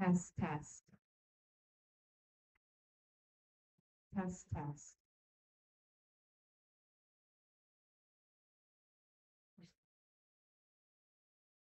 Test, test, test, test. Yes, so I can definitely hear. Sound as suspicious, yes.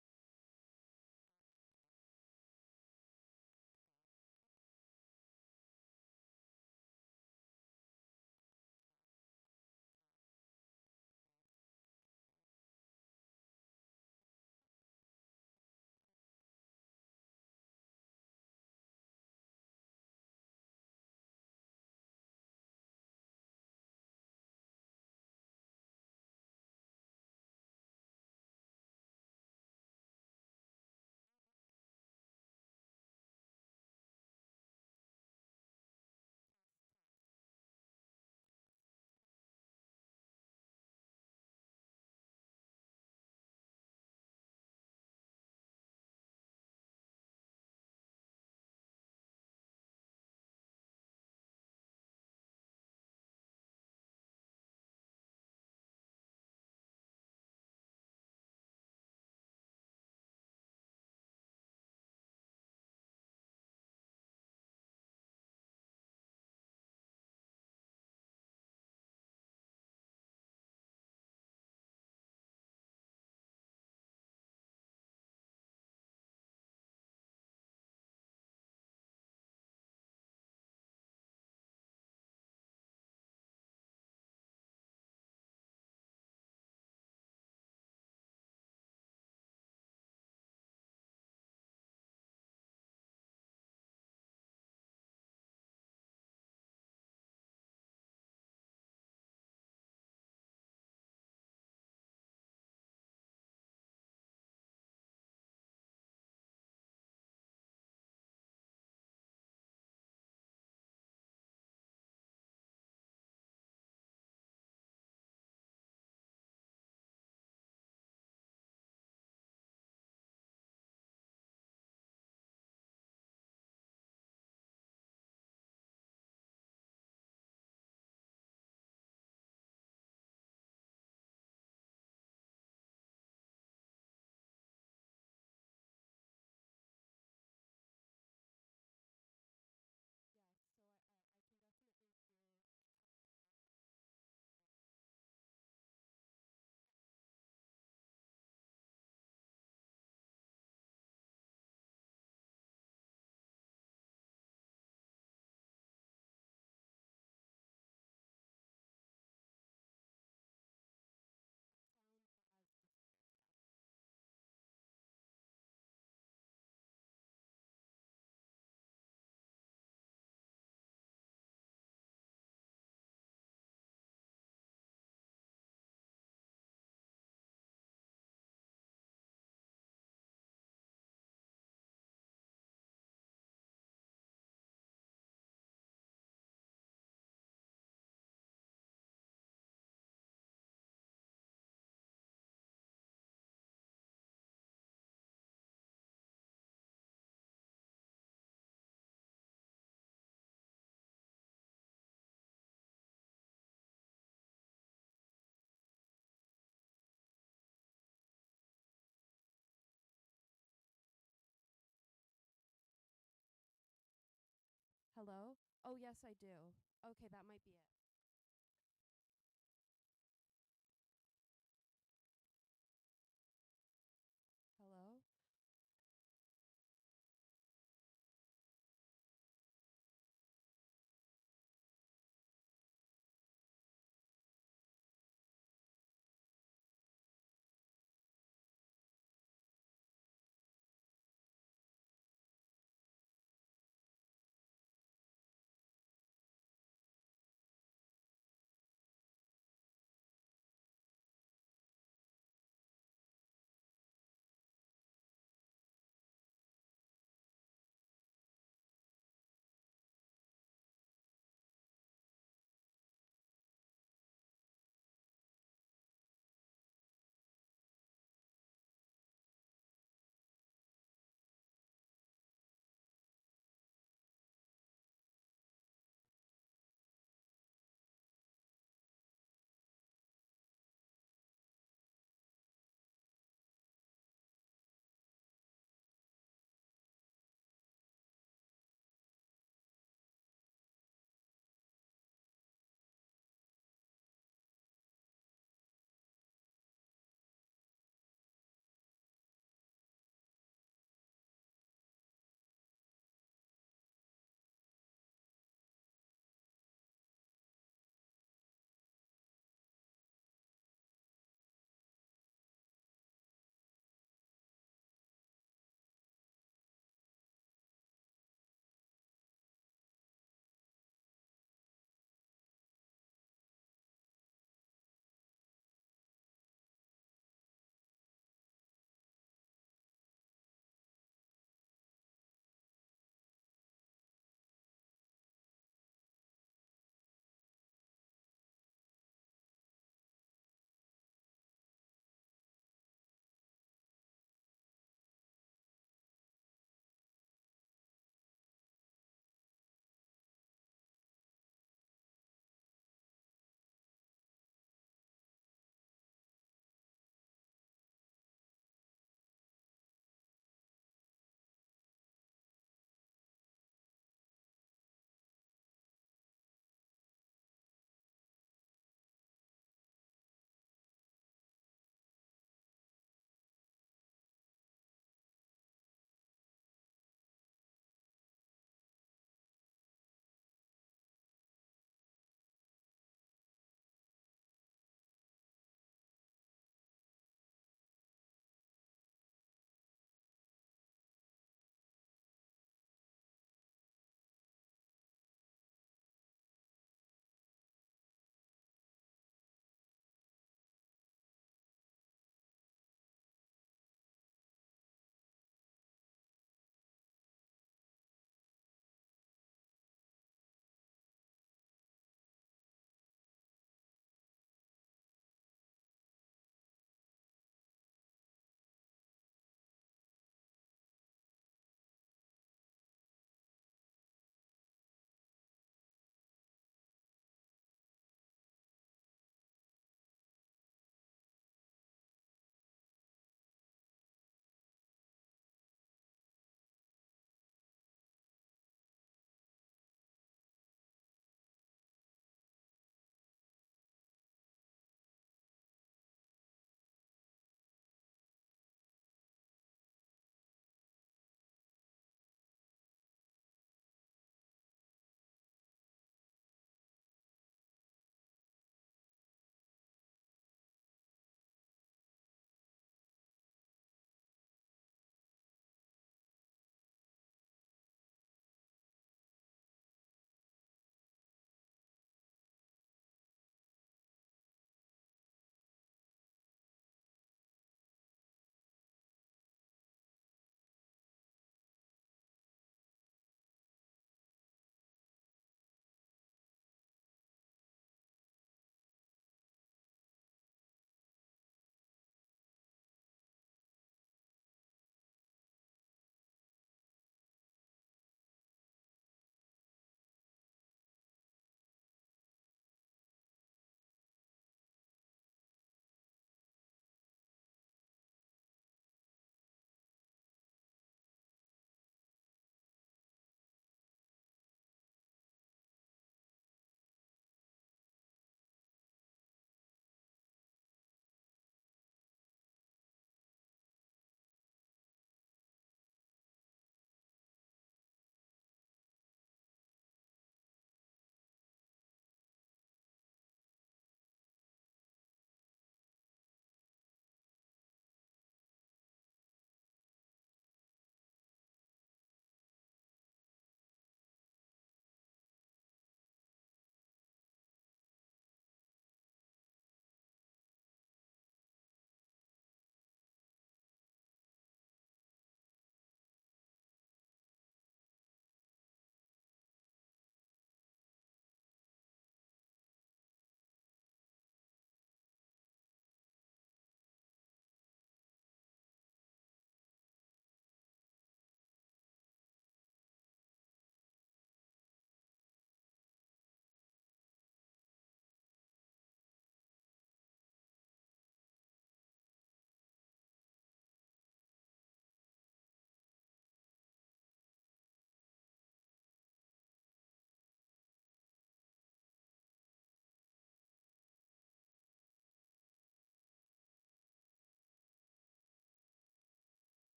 Hello? Oh, yes, I do. Okay, that might be it. Hello?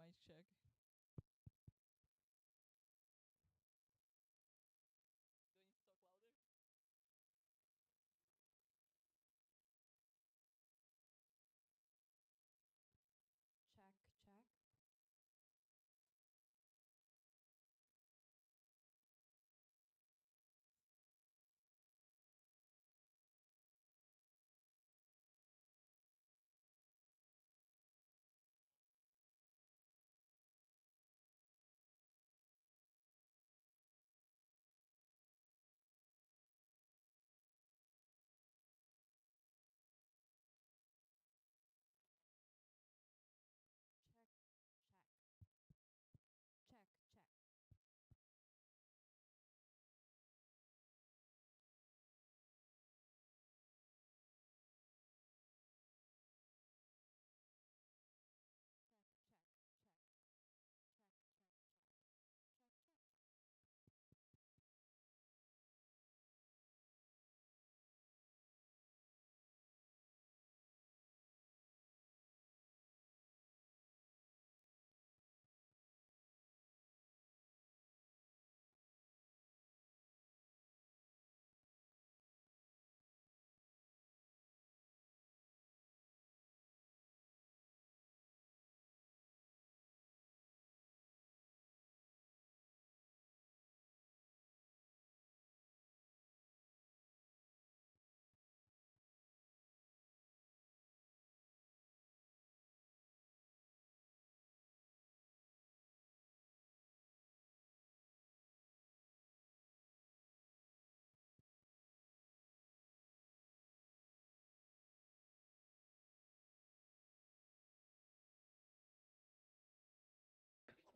mic check.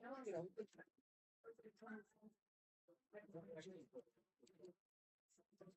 Do I need to talk louder? Check, check. Check, check. Check, check. Check, check, check. Check, check, check. Check, check.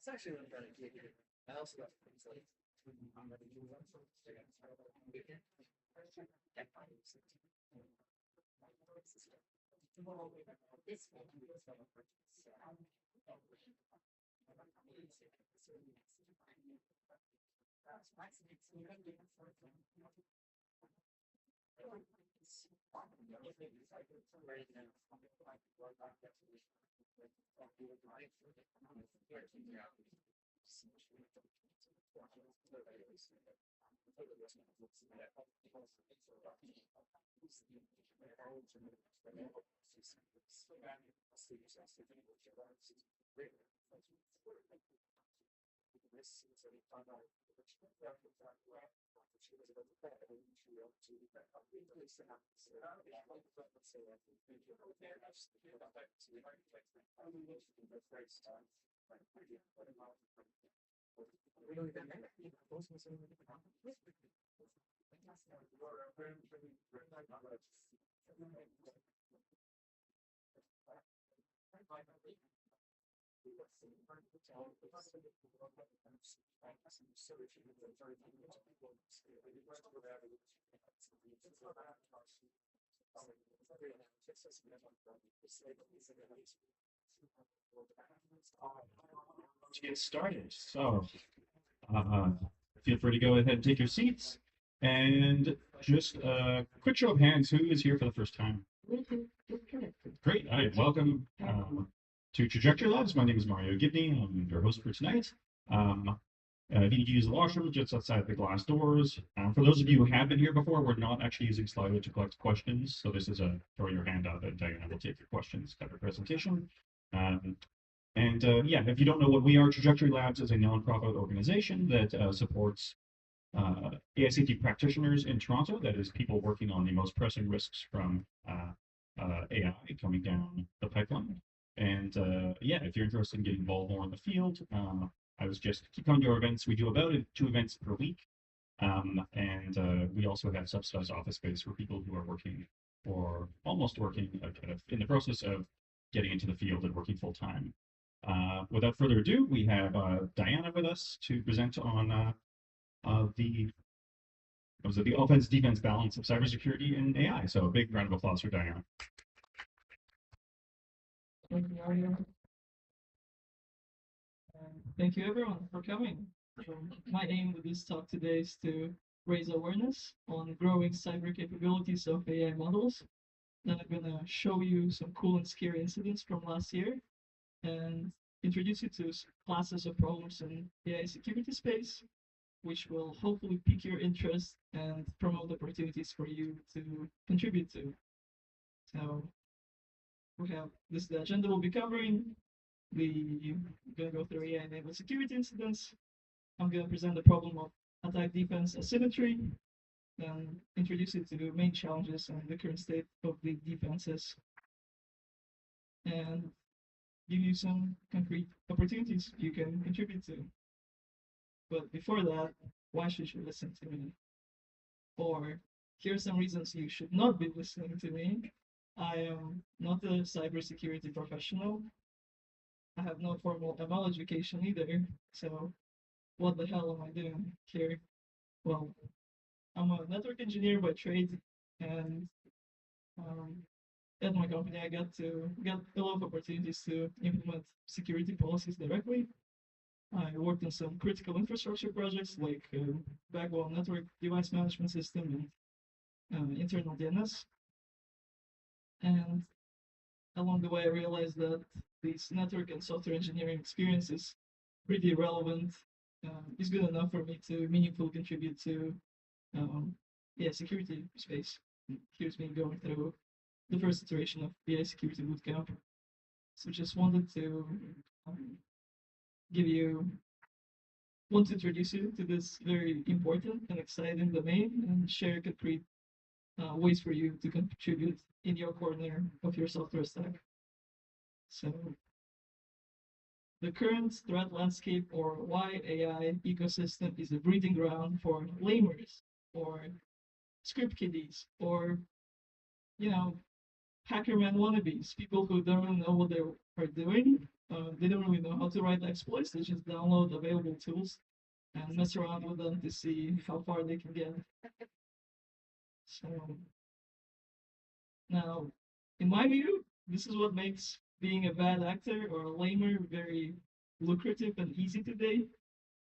It's actually really good idea. I also got things like To get started. So, uh, feel free to go ahead and take your seats. And just a quick show of hands, who is here for the first time? Great. All right. Welcome to Trajectory Labs. My name is Mario Gibney. I'm your host for tonight. If you need to use the washroom, just outside the glass doors. For those of you who have been here before, we're not actually using Slido to collect questions. So this is a throw your hand up and Diana will take your questions after presentation. Yeah, if you don't know what we are, Trajectory Labs is a nonprofit organization that supports AI safety practitioners in Toronto. That is people working on the most pressing risks from AI coming down the pipeline. And yeah, if you're interested in getting involved more in the field, I was just keep coming to our events. We do about 2 events per week. We also have subsidized office space for people who are working or almost working, kind of in the process of getting into the field and working full time. Without further ado, we have Diana with us to present on the offense defense balance of cybersecurity and AI. So a big round of applause for Diana. Thank you, Mario. Thank you everyone for coming. My aim with this talk today is to raise awareness on growing cyber capabilities of AI models. Then I'm gonna show you some cool and scary incidents from last year and introduce you to classes of problems in AI security space, which will hopefully pique your interest and promote opportunities for you to contribute to. So we have this is the agenda we'll be covering. We're gonna go through AI-enabled security incidents. I'm gonna present the problem of attack defense asymmetry, then introduce you to the main challenges and the current state of the defenses, and give you some concrete opportunities you can contribute to. But before that, why should you listen to me? Or here are some reasons you should not be listening to me. I am not a cybersecurity professional. I have no formal ML education either, so what the hell am I doing here? Well, I'm a network engineer by trade, and at my company, I got a lot of opportunities to implement security policies directly. I worked on some critical infrastructure projects like backbone network device management system and internal DNS. And along the way, I realized that this network and software engineering experience is pretty relevant. Is good enough for me to meaningfully contribute to security space. Here's me going through the first iteration of AI security bootcamp. So just wanted to want to introduce you to this very important and exciting domain and share concrete ways for you to contribute in your corner of your software stack. So the current threat landscape or why AI ecosystem is a breeding ground for lamers or script kiddies or, you know, hackerman wannabes, people who don't really know what they are doing. They don't really know how to write exploits. They just download available tools and mess around with them to see how far they can get. So now, in my view, this is what makes being a bad actor or a lamer very lucrative and easy today.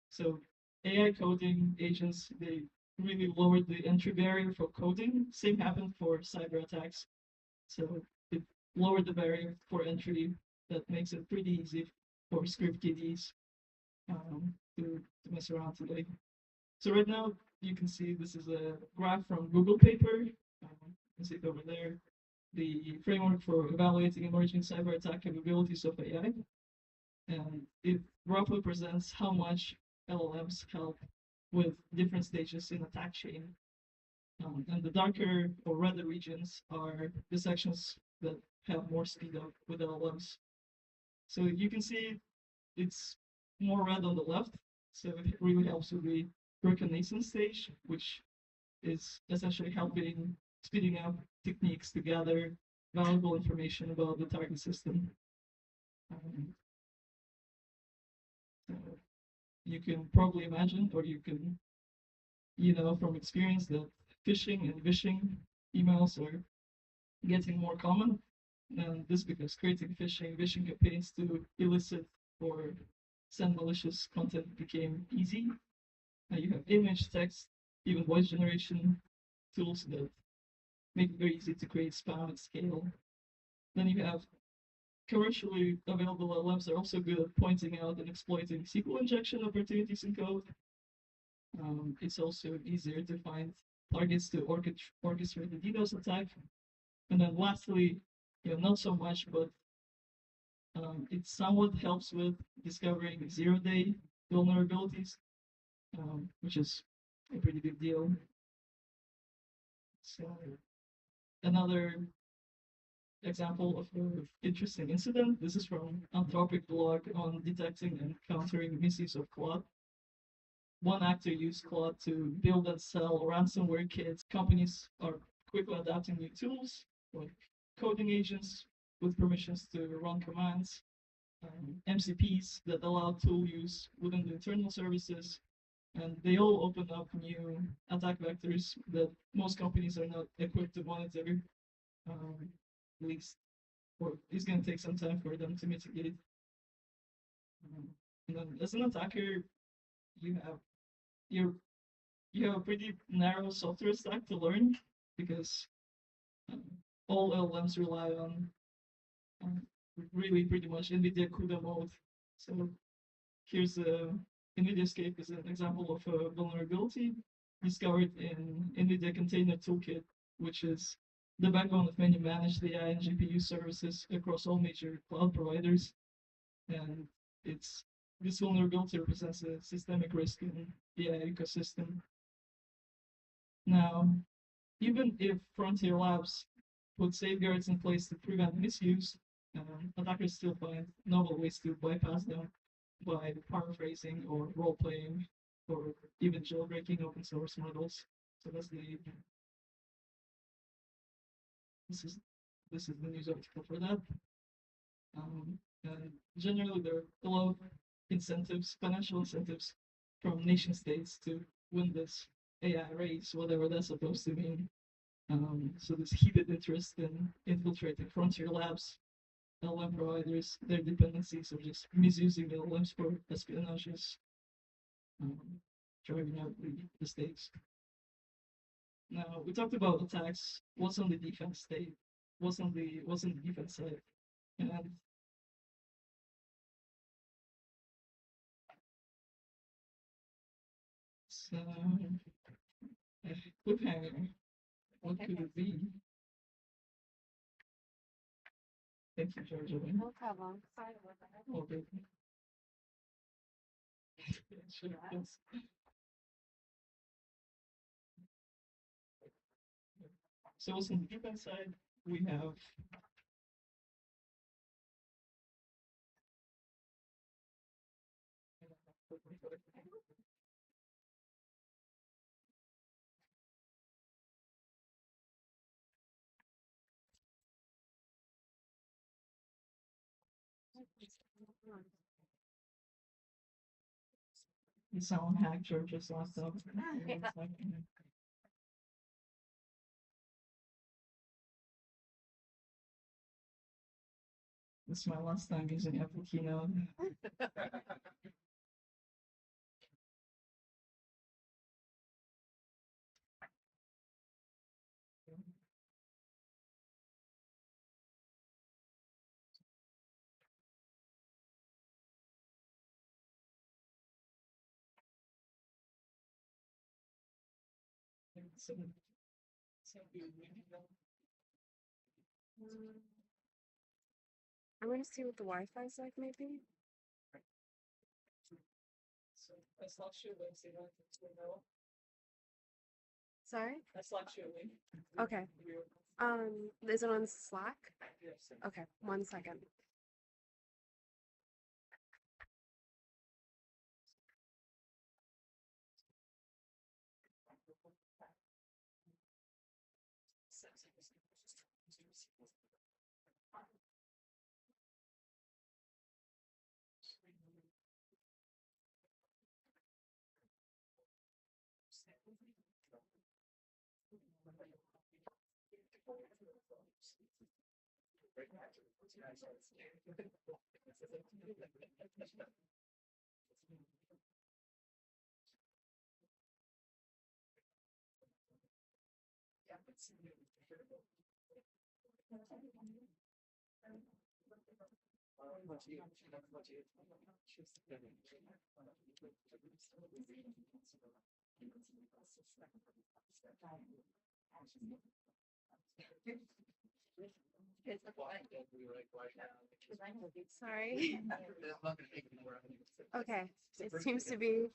So AI coding agents, they really lowered the entry barrier for coding. Same happened for cyber attacks. So it lowered the barrier for entry. That makes it pretty easy for script kiddies to mess around today. So right now you can see this is a graph from Google paper. You can see it over there. The framework for evaluating emerging cyber attack capabilities of AI. And it roughly presents how much LLMs help with different stages in attack chain. And the darker or redder regions are the sections that have more speed up with LLMs. So you can see it's more red on the left. So it really helps with the reconnaissance stage, which is essentially helping speeding up techniques to gather valuable information about the target system. So you can probably imagine, or you can, from experience, that phishing and vishing emails are getting more common. And this because creating vishing campaigns to elicit or send malicious content became easy. Now you have image, text, even voice generation tools that make it very easy to create spam at scale. Then you have commercially available LLMs are also good at pointing out and exploiting SQL injection opportunities in code. It's also easier to find targets to orchestrate the DDoS attack. And then lastly, not so much, but it somewhat helps with discovering zero-day vulnerabilities, which is a pretty big deal. So another example of an interesting incident. This is from Anthropic blog on detecting and countering misuse of Claude. One actor used Claude to build and sell ransomware kits. Companies are quickly adapting new tools like coding agents with permissions to run commands, MCPs that allow tool use within the internal services, and they all open up new attack vectors that most companies are not equipped to monitor, at least, or it's going to take some time for them to mitigate. And then as an attacker, you have a pretty narrow software stack to learn because all LLMs rely on really pretty much NVIDIA CUDA mode. So here's NVIDIA Escape is an example of a vulnerability discovered in NVIDIA Container Toolkit, which is the backbone of many managed AI and GPU services across all major cloud providers. And this vulnerability represents a systemic risk in the AI ecosystem. Now, even if Frontier Labs put safeguards in place to prevent misuse, attackers still find novel ways to bypass them by paraphrasing or role-playing or even jailbreaking open source models. So that's this is the news article for that. And generally, there are a lot of incentives, financial incentives from nation states to win this AI race, whatever that's supposed to mean. So this heated interest in infiltrating frontier labs, LLM providers, their dependencies, or just misusing LLMs for espionage is driving out the stakes. Now we talked about attacks. What's on the defense state? What's on the defense side? And so cliffhanger. What could it be? Thank you, Georgia. No problem. Sorry about that. Okay. Sure, yes. So what's on the defense side? We have Someone hacked George's laptop. This is my last time using Apple Keynote. I'm gonna see what the Wi-Fi is like, maybe. That's not sure Sorry. That's not sure. Okay. Is it on Slack? Okay, 1 second. Sorry. Okay, it seems to be.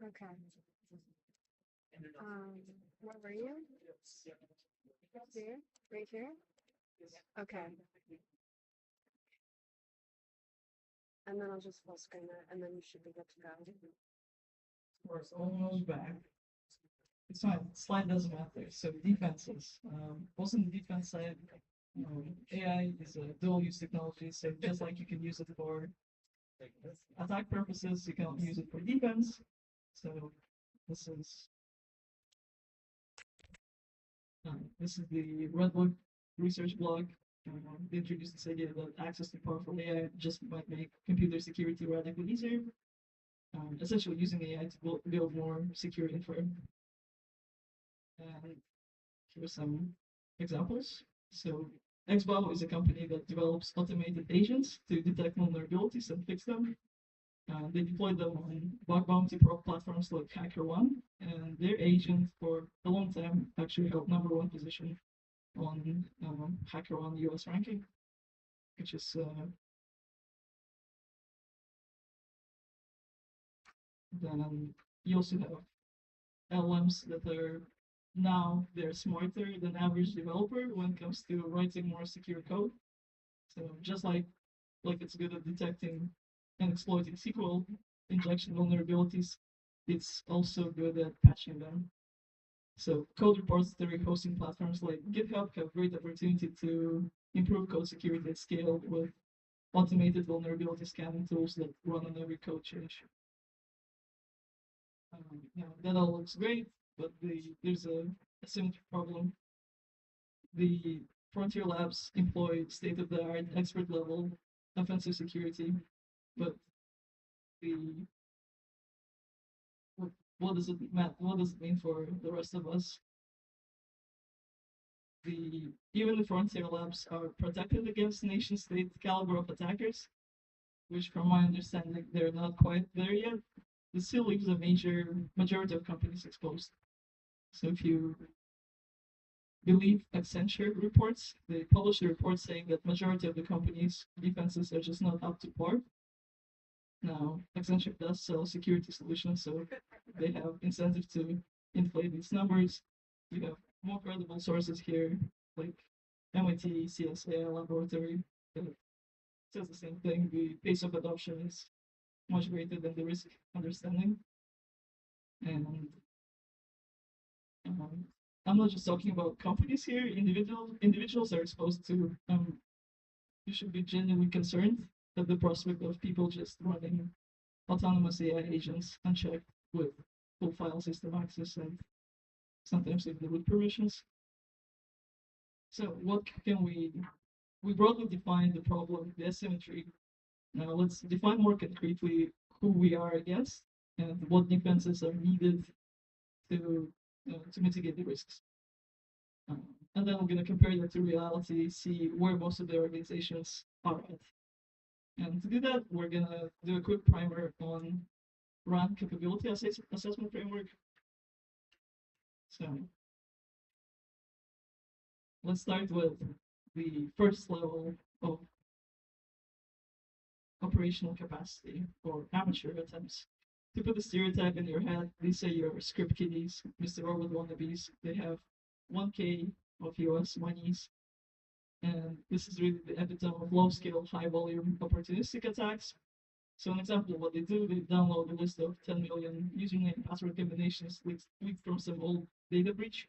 Okay. Where were you? Here? Right here? Okay. And then I'll just full screen it, and then you should be good to go. We're almost back. It's fine. Slide doesn't matter. So defenses. Also on the defense side, AI is a dual use technology. So just like you can use it for attack purposes, you can use it for defense. So this is the Red Book research blog. They introduced this idea that access to powerful AI just might make computer security radically easier. Essentially using AI to build more secure info. And here's some examples. So XBOW is a company that develops automated agents to detect vulnerabilities and fix them. They deployed them on bug bounty platforms like HackerOne, and their agent for a long time actually held #1 position on HackerOne US ranking, which is then you also have LLMs that are now they're smarter than average developer when it comes to writing more secure code. So just like it's good at detecting and exploiting SQL injection vulnerabilities, it's also good at patching them. So code repository hosting platforms like GitHub have great opportunity to improve code security at scale with automated vulnerability scanning tools that run on every code change. That all looks great, but there's a symmetry problem. The frontier labs employ state-of-the-art expert level offensive security, but the what does it mean for the rest of us? Even the frontier labs are protected against nation-state caliber of attackers, which from my understanding, they're not quite there yet. This still leaves a majority of companies exposed. So if you believe Accenture reports, they published a report saying that majority of the companies' defenses are just not up to par. Now, Accenture does sell security solutions, so they have incentive to inflate these numbers. You have more credible sources here, like MIT CSA laboratory, that says the same thing. The pace of adoption is much greater than the risk understanding. And I'm not just talking about companies here. Individuals are exposed to. You should be genuinely concerned at the prospect of people just running autonomous AI agents unchecked with full file system access and sometimes even root permissions. So what can we broadly define the problem, the asymmetry. Now let's define more concretely who we are against and what defenses are needed to mitigate the risks. And then we're going to compare that to reality, see where most of the organizations are at. And to do that, we're going to do a quick primer on RAND capability assessment framework. So let's start with the first level of operational capacity or amateur attempts. To put the stereotype in your head, these are your script kiddies, Mr. Robot wannabes. They have 1K of US monies. And this is really the epitome of low-scale, high-volume opportunistic attacks. So an example of what they do, they download a list of 10 million username and password combinations leaked from some old data breach.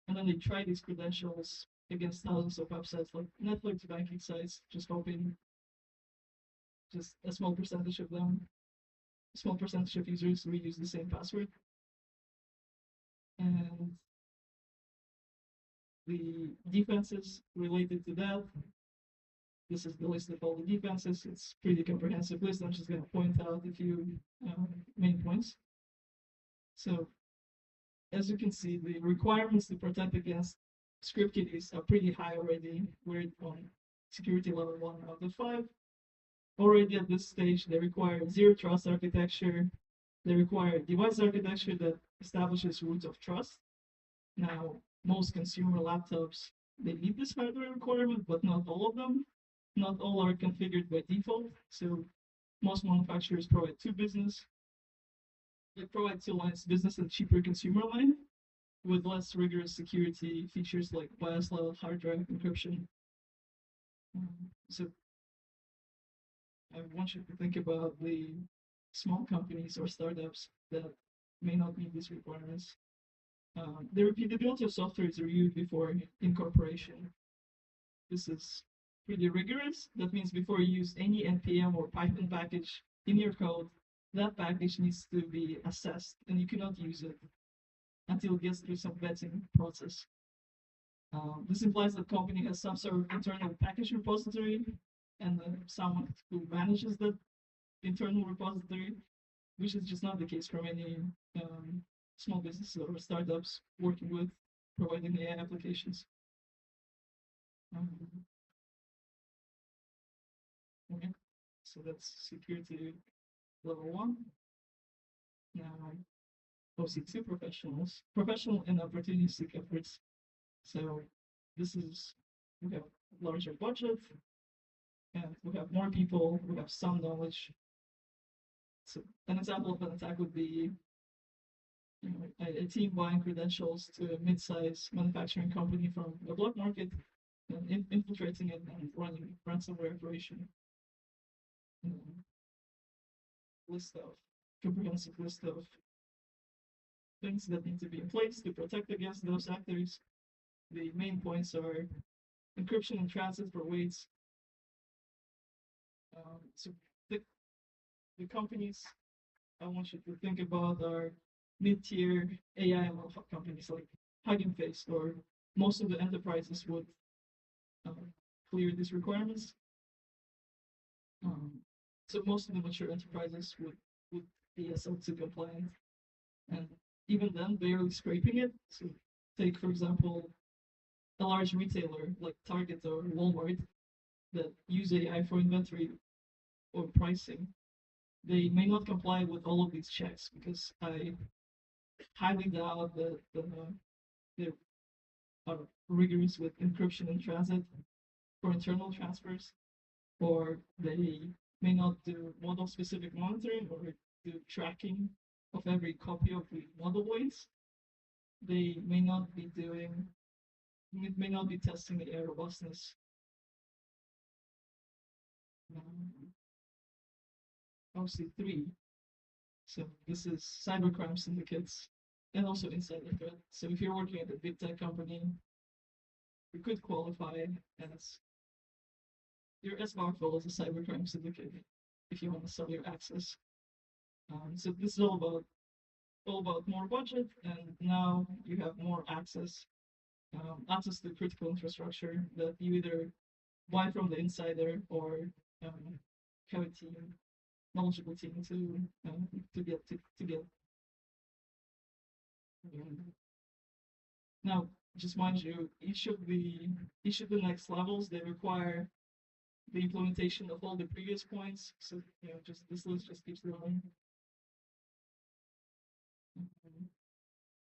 And then they try these credentials against thousands of websites like Netflix, banking sites, just hoping just a small percentage of users reuse the same password. And the defenses related to that, this is the list of all the defenses. It's pretty comprehensive list. I'm just going to point out a few main points. So as you can see, the requirements to protect against script kiddies are pretty high already. We're on security level 1 out of 5. Already at this stage, they require zero trust architecture. They require device architecture that establishes roots of trust. Now, most consumer laptops, they meet this hardware requirement, but not all of them. Not all are configured by default. So most manufacturers provide two lines, business and cheaper consumer line, with less rigorous security features like BIOS level hard drive encryption. So I want you to think about the small companies or startups that may not meet these requirements. The repeatability of software is reviewed before incorporation. This is pretty rigorous. That means before you use any NPM or Python package in your code, that package needs to be assessed, and you cannot use it until it gets through some vetting process. This implies that the company has some sort of internal package repository and someone who manages that internal repository, which is just not the case for many small businesses or startups working with providing AI applications. Okay, so that's security level 1. Now, OC2 professional and opportunistic efforts. So this is, we have larger budget, and we have more people, we have some knowledge. So an example of an attack would be a team buying credentials to a mid-size manufacturing company from the black market and infiltrating it and running ransomware operation. Comprehensive list of things that need to be in place to protect against those actors. The main points are encryption in transit for weights. So the companies I want you to think about are mid-tier AI companies like Hugging Face, or most of the enterprises would clear these requirements. So most of the mature enterprises would be SL2 compliant. and even then barely scraping it. So take, for example, a large retailer like Target or Walmart that use AI for inventory or pricing. They may not comply with all of these checks because I highly doubt that they are rigorous with encryption in transit for internal transfers, or they may not do model-specific monitoring or do tracking of every copy of the model weights. They may not be testing the AI robustness. Obviously, three. So this is cybercrime syndicates and also insider threat. So if you're working at a big tech company, you could qualify as you're as powerful as a cybercrime syndicate if you want to sell your access. So this is all about more budget, and now you have more access to critical infrastructure that you either buy from the insider or have a knowledgeable team to get. Now, just mind you, each of the next levels, they require the implementation of all the previous points. So just this list just keeps going.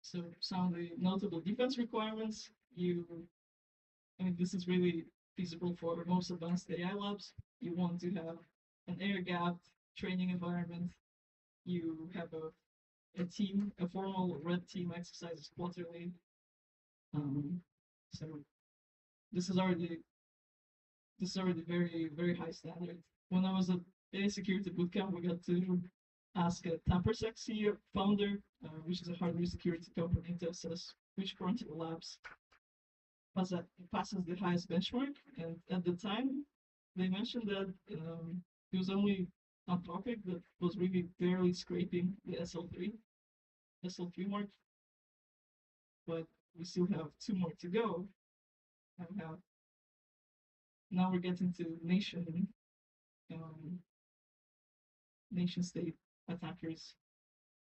So some of the notable defense requirements, this is really feasible for most advanced AI labs. You want to have an air-gapped training environment. You have a formal red team exercises quarterly. So this is already very, very high standard. When I was at AI security bootcamp, we got to ask a Tampersec CEO founder, which is a hardware security company, to assess which frontier labs passes the highest benchmark. And at the time, they mentioned that it was only Anthropic that was really barely scraping the SL3 mark. But we still have 2 more to go. Now we're getting to nation state attackers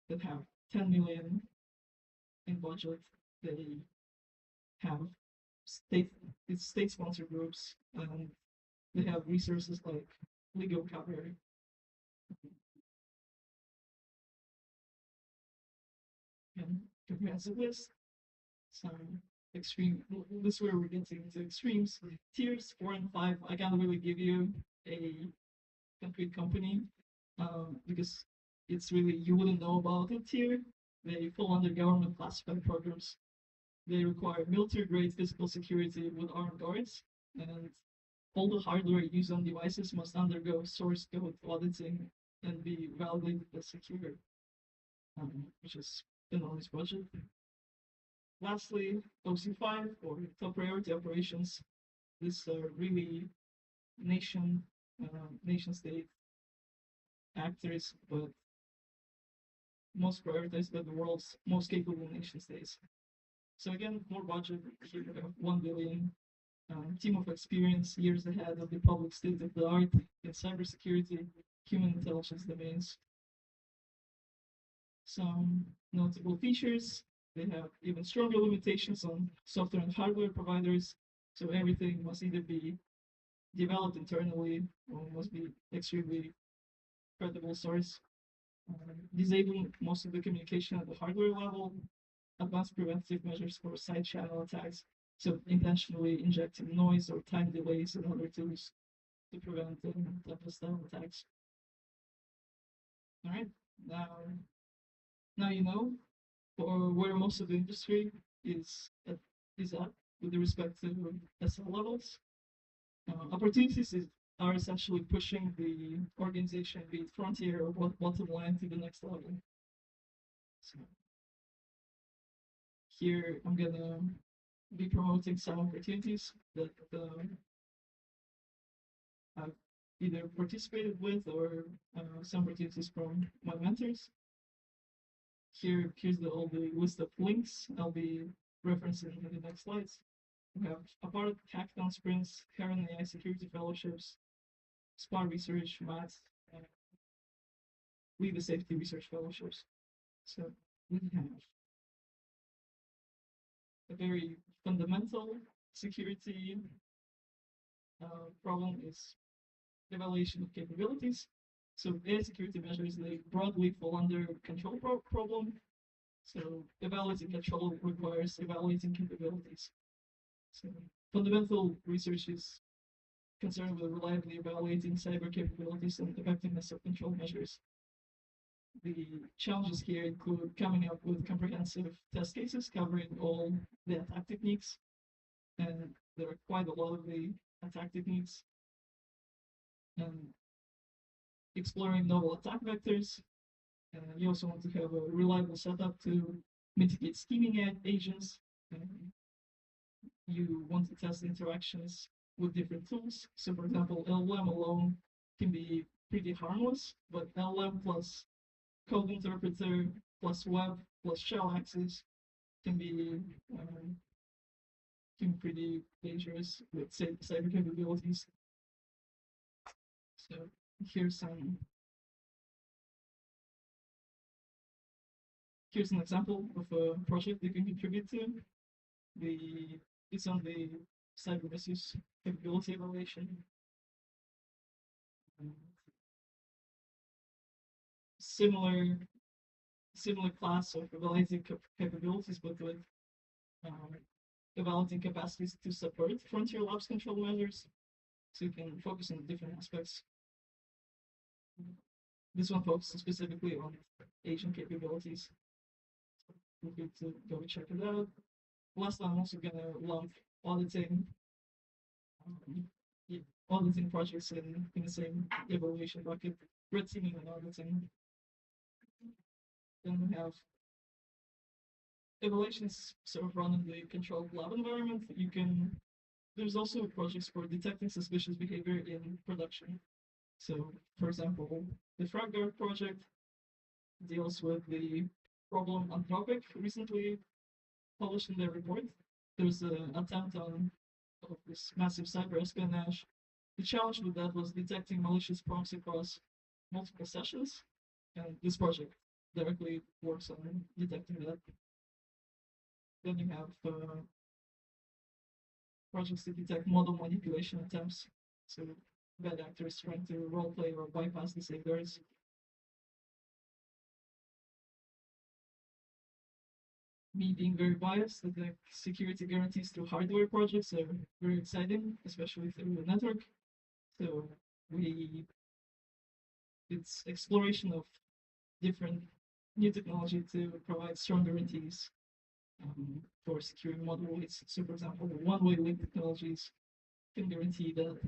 that have 10 million in budget. They have state sponsored groups, and they have resources like legal cover. And comprehensive list. Some extreme. This is where we're getting into extremes. Tiers 4 and 5. I can't really give you a concrete company because it's really you wouldn't know about it here. They fall under government classified programs. They require military-grade physical security with armed guards, and all the hardware used on devices must undergo source code auditing and be validated as secure, which is enormous budget. Lastly, OC5 or top priority operations. These are really nation state actors, but most prioritized by the world's most capable nation states. So again, more budget. Here we have 1 billion. Team of experience, years ahead of the public state of the art in cybersecurity, human intelligence domains. Some notable features. They have even stronger limitations on software and hardware providers. So everything must either be developed internally or must be extremely credible source. Disabling most of the communication at the hardware level. Advanced preventive measures for side channel attacks. So intentionally injecting noise or time delays and other tools to prevent style attacks. All right, now you know for where most of the industry is at with respect to SL levels. Opportunities are essentially pushing the organization, be it frontier or bottom line, to the next level. So here I'm gonna be promoting some opportunities that I've either participated with or some opportunities from my mentors. Here's all the list of links I'll be referencing in the next slides. We have a part of hackathon sprints, Heron AI security fellowships, SPA research, maths, and lead the safety research fellowships. So we have a very fundamental security problem is evaluation of capabilities. So AI security measures, they broadly fall under control problem. So evaluating control requires evaluating capabilities. So fundamental research is concerned with reliably evaluating cyber capabilities and effectiveness of control measures. The challenges here include coming up with comprehensive test cases covering all the attack techniques, and there are quite a lot of the attack techniques, and exploring novel attack vectors. You also want to have a reliable setup to mitigate scheming agents. You want to test interactions with different tools. So, for example, LLM alone can be pretty harmless, but LLM plus code interpreter plus web plus shell access can be pretty dangerous with cyber capabilities. So here's an example of a project you can contribute to. It's on the cyber misuse capability evaluation. Similar class of evaluating capabilities, but with evaluating capacities to support frontier labs control measures. So you can focus on different aspects. This one focuses specifically on agent capabilities. Feel free to go check it out. Last, I'm also gonna lump auditing projects in the same evaluation bucket, red teaming and auditing. Then we have evaluations sort of run in the controlled lab environment. There's also projects for detecting suspicious behavior in production. So, for example, the FragGuard project deals with the problem Anthropic recently published in their report. There's an attempt on this massive cyber espionage. The challenge with that was detecting malicious prompts across multiple sessions, and this project directly works on detecting that. Then you have projects to detect model manipulation attempts, so bad actors trying to roleplay or bypass the safeguards. Me being very biased, the security guarantees through hardware projects are very exciting, especially through the network. So it's exploration of different new technology to provide strong guarantees for securing model weights. So, for example, one-way link technologies can guarantee that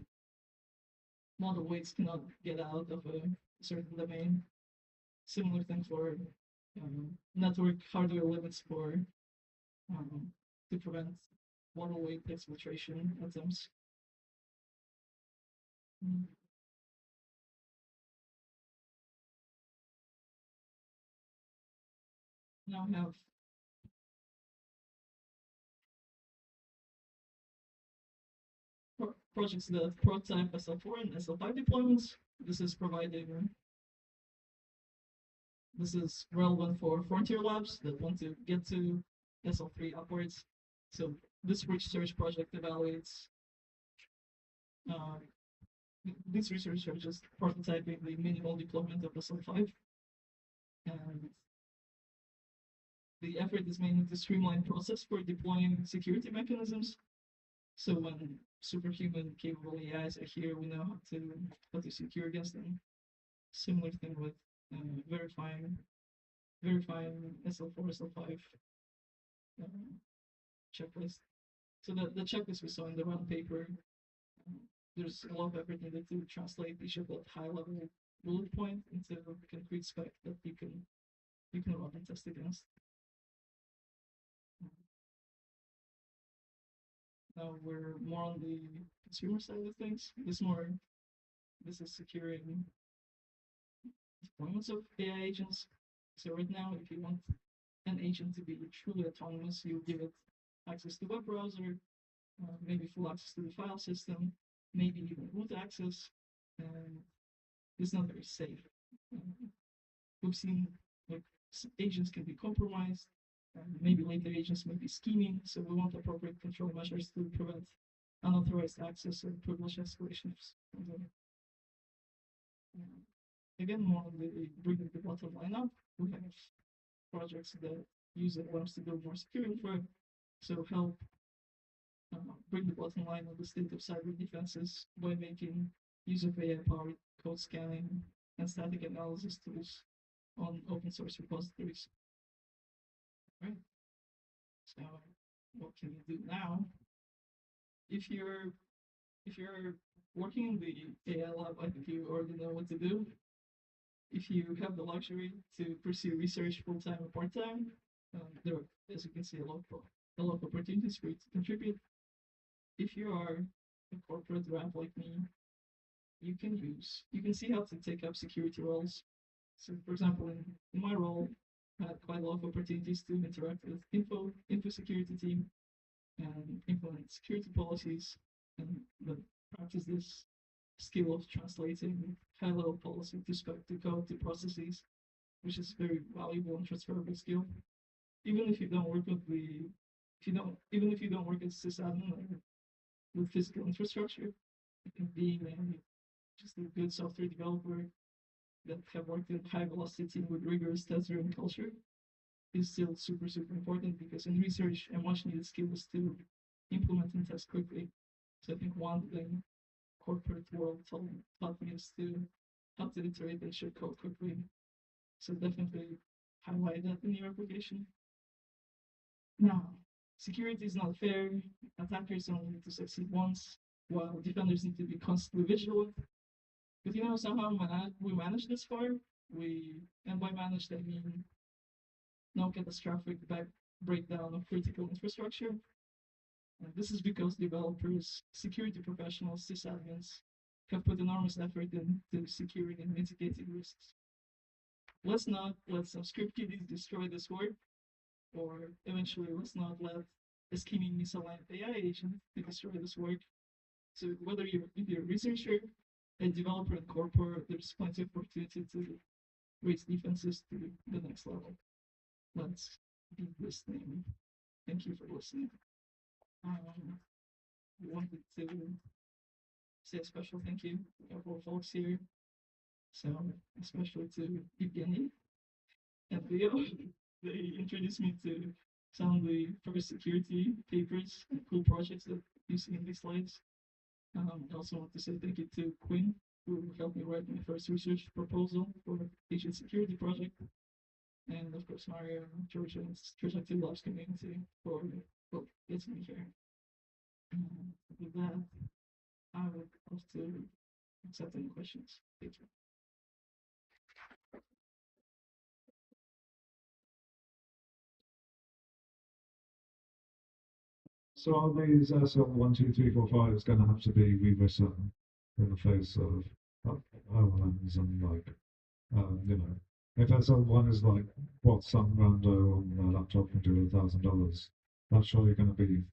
model weights cannot get out of a certain domain. Similar thing for network hardware limits for to prevent model weight exfiltration attempts. Now we have projects that prototype SL4 and SL5 deployments. This is relevant for frontier labs that want to get to SL3 upwards. So this research project evaluates. These researchers are just prototyping the minimal deployment of SL5, and the effort is mainly to streamline process for deploying security mechanisms. So when superhuman capable AIs are here, we know how to secure against them. Similar thing with verifying SL4, SL5 checklist. So the checklist we saw in the round paper, there's a lot of effort needed to translate each of that high level bullet point into a concrete spec that you can run and test against. Now we're more on the consumer side of things. This is securing deployments of AI agents. So right now, if you want an agent to be truly autonomous, you give it access to web browser, maybe full access to the file system, maybe even root access, and it's not very safe. We've seen like agents can be compromised, and maybe later agents may be scheming. So we want appropriate control measures to prevent unauthorized access or privilege escalations. And then, again, more on the bringing the bottom line up, we have projects that use LLMs to build more secure infra, so help bring the bottom line of the state of cyber defenses by making use of AI-powered code scanning and static analysis tools on open source repositories. Right. So what can you do now? If you're working in the AI lab, I think you already know what to do. If you have the luxury to pursue research full-time or part-time, there are, as you can see, a lot of opportunities for you to contribute. If you are a corporate rep like me, you can see how to take up security roles. So, for example, in my role, I had quite a lot of opportunities to interact with info security team and implement security policies, and then practice this skill of translating high-level policy to spec to code to processes, which is very valuable and transferable skill. Even if you don't work with even if you don't work as sysadmin or with physical infrastructure, being just a good software developer that have worked in high velocity team with rigorous test-driven culture is still super important, because in research a much needed skill is to implement and test quickly. So I think one thing corporate world taught me is how to iterate and ship code quickly. So definitely highlight that in your application. Now, security is not fair. Attackers only need to succeed once, while defenders need to be constantly vigilant. But somehow we managed this far. And by managed I mean no catastrophic breakdown of critical infrastructure. And this is because developers, security professionals, sysadmins have put enormous effort into securing and mitigating risks. Let's not let some script kiddies destroy this work, or eventually let's not let a scheming misaligned AI agent to destroy this work. So whether you're a researcher, a developer in corporate, there's plenty of opportunity to raise defenses to the next level. Let's be listening. Thank you for listening. We wanted to say a special thank you to all folks here. So especially to Evgeny and Leo. They introduced me to some of the first security papers and cool projects that you see in these slides. I also want to say thank you to Quinn, who helped me write my first research proposal for the agent security project. And of course, Mario, Georgia, and Georgia 2 Labs community for getting me here. With that, I would love to accept any questions. Thank you. So are these SL1, 2, 3, 4, 5 is going to have to be rewritten in the face of LLMs and if SL1 is like what some rando on a laptop can do with $1,000, that's surely going to be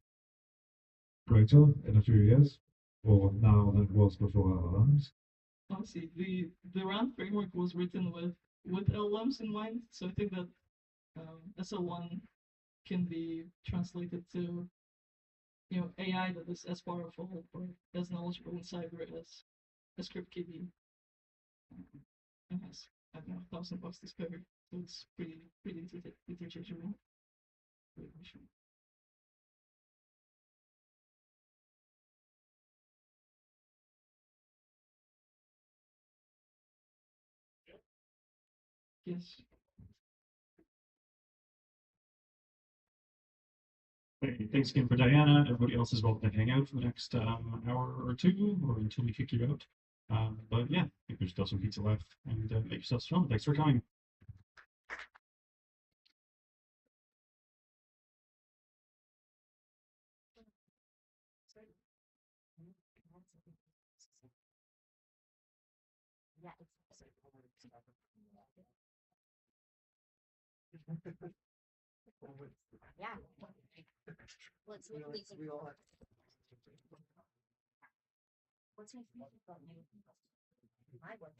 greater in a few years, or now than it was before LLMs. Honestly, the RAND framework was written with LLMs in mind, so I think that SL1 can be translated to AI that is as powerful or as knowledgeable in cyber as a script kiddie, and has, I don't know, $1,000 to spare, so it's pretty interchangeable. Yes. Hey, thanks again for Diana. Everybody else is welcome to hang out for the next hour or two, or until we kick you out. But yeah, I think there's still some pizza left, and make yourself strong. Thanks for coming. Yeah. Yeah. Let's We all have. What's your favorite? My one.